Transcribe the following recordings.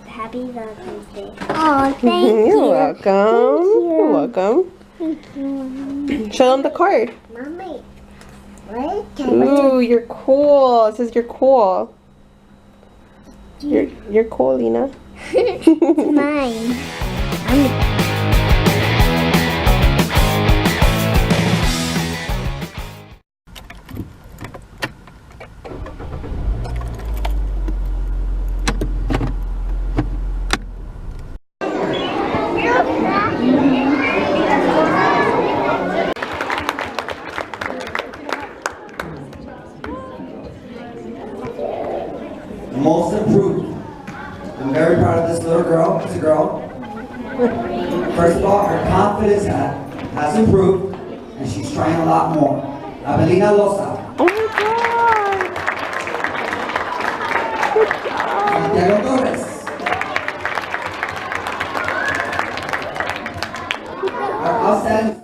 Happy Valentine's Day. Oh, thank you. You're welcome. You're welcome. Thank you. Show them the card. Mommy, what? Ooh, you're cool. It says you're cool. You're cool, Lena. It's mine. Most improved. I'm very proud of this little girl. It's a girl. First of all, her confidence has improved, and she's trying a lot more. Abelina Loza. Oh my God! Good job. Santiago Torres. Our outstanding.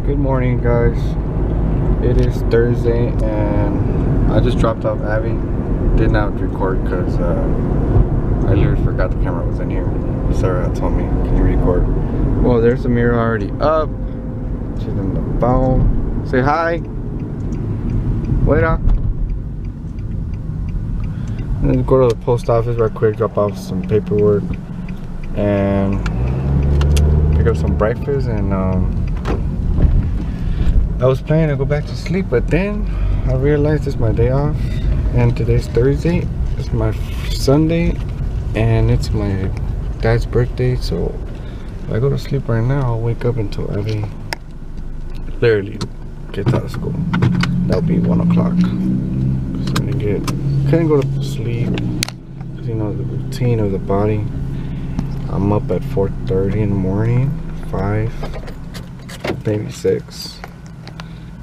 Good morning, guys. It is Thursday and I just dropped off Abby. Did not record because I literally forgot the camera was in here. Sarah told me, can you record? Well, there's the mirror already up. She's in the phone. Say hi. Wait up. Let's go to the post office right quick, drop off some paperwork and pick up some breakfast. And I was planning to go back to sleep, but then I realized it's my day off and today's Thursday. It's my Sunday and it's my dad's birthday, so if I go to sleep right now, I'll wake up until Abby literally gets out of school. That'll be 1 o'clock. So I couldn't go to sleep because, you know, the routine of the body. I'm up at 4:30 in the morning, 5, maybe 6.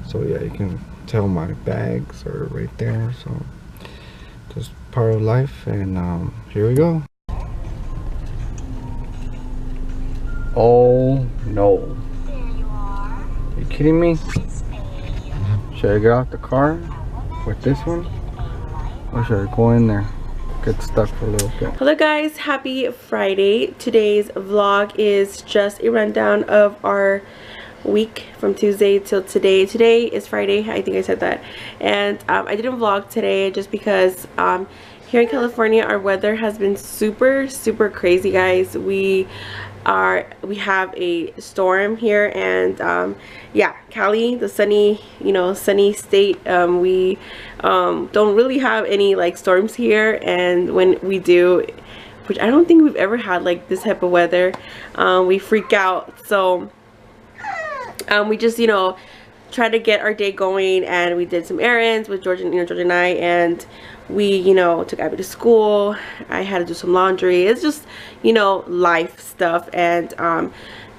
So yeah, you can tell my bags are right there. So just part of life, and here we go. Oh no! Are you kidding me? Should I get out the car with this one, or should I go in there, get stuck for a little bit? Hello guys, happy Friday. Today's vlog is just a rundown of our week from Tuesday till today. Today is Friday, I think I said that. And I didn't vlog today just because here in California our weather has been super crazy, guys. We have a storm here, and yeah, Cali, the sunny, you know, sunny state, we don't really have any like storms here, and when we do, which I don't think we've ever had like this type of weather, we freak out. So we just, you know, try to get our day going, and we did some errands with George and, you know, George and I, and we, you know, took Abby to school. I had to do some laundry. It's just, you know, life stuff, and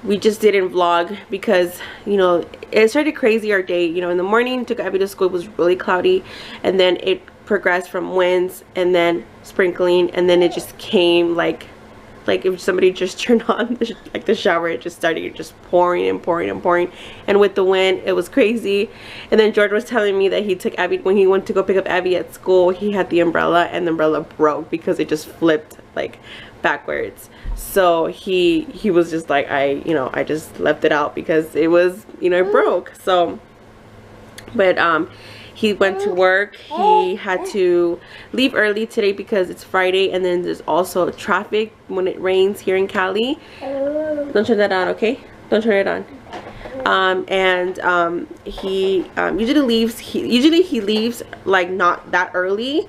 we just didn't vlog because, you know, it started crazy our day. You know, in the morning, took Abby to school, it was really cloudy, and then it progressed from winds and then sprinkling, and then it just came like if somebody just turned on the shower, it just started just pouring and pouring and pouring, and with the wind it was crazy. And then George was telling me that he took Abby, when he went to go pick up Abby at school, he had the umbrella and the umbrella broke because it just flipped like backwards. So he was just like, I just left it out because it was, it broke. So, but he went to work. He had to leave early today because it's Friday, and then there's also traffic when it rains here in Cali. Don't turn that on, okay? Don't turn it on. He usually he leaves like not that early,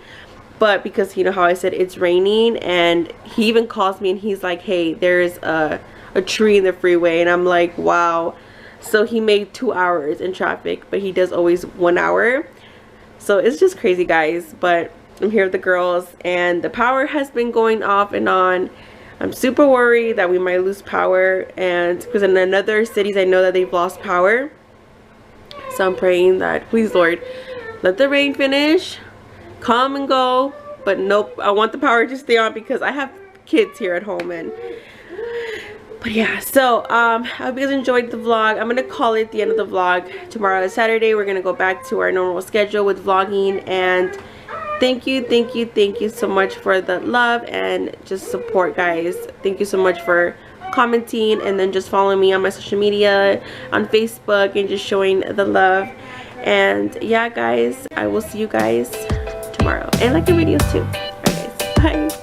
but because you know how I said it's raining, and he even calls me and he's like, hey, there's a tree in the freeway, and I'm like, wow. So he made 2 hours in traffic, but he does always 1 hour. So it's just crazy, guys. But I'm here with the girls, and the power has been going off and on. I'm super worried that we might lose power, and because in another cities I know that they've lost power. So I'm praying that, please Lord, let the rain finish, come and go. But nope, I want the power to stay on because I have kids here at home. But yeah, so I hope you guys enjoyed the vlog. I'm gonna call it the end of the vlog. Tomorrow is Saturday. We're gonna go back to our normal schedule with vlogging, and thank you so much for the love and just support, guys. Thank you so much for commenting, and then just following me on my social media on Facebook and just showing the love. And yeah, guys, I will see you guys tomorrow, and like the videos too. Alright, guys, bye.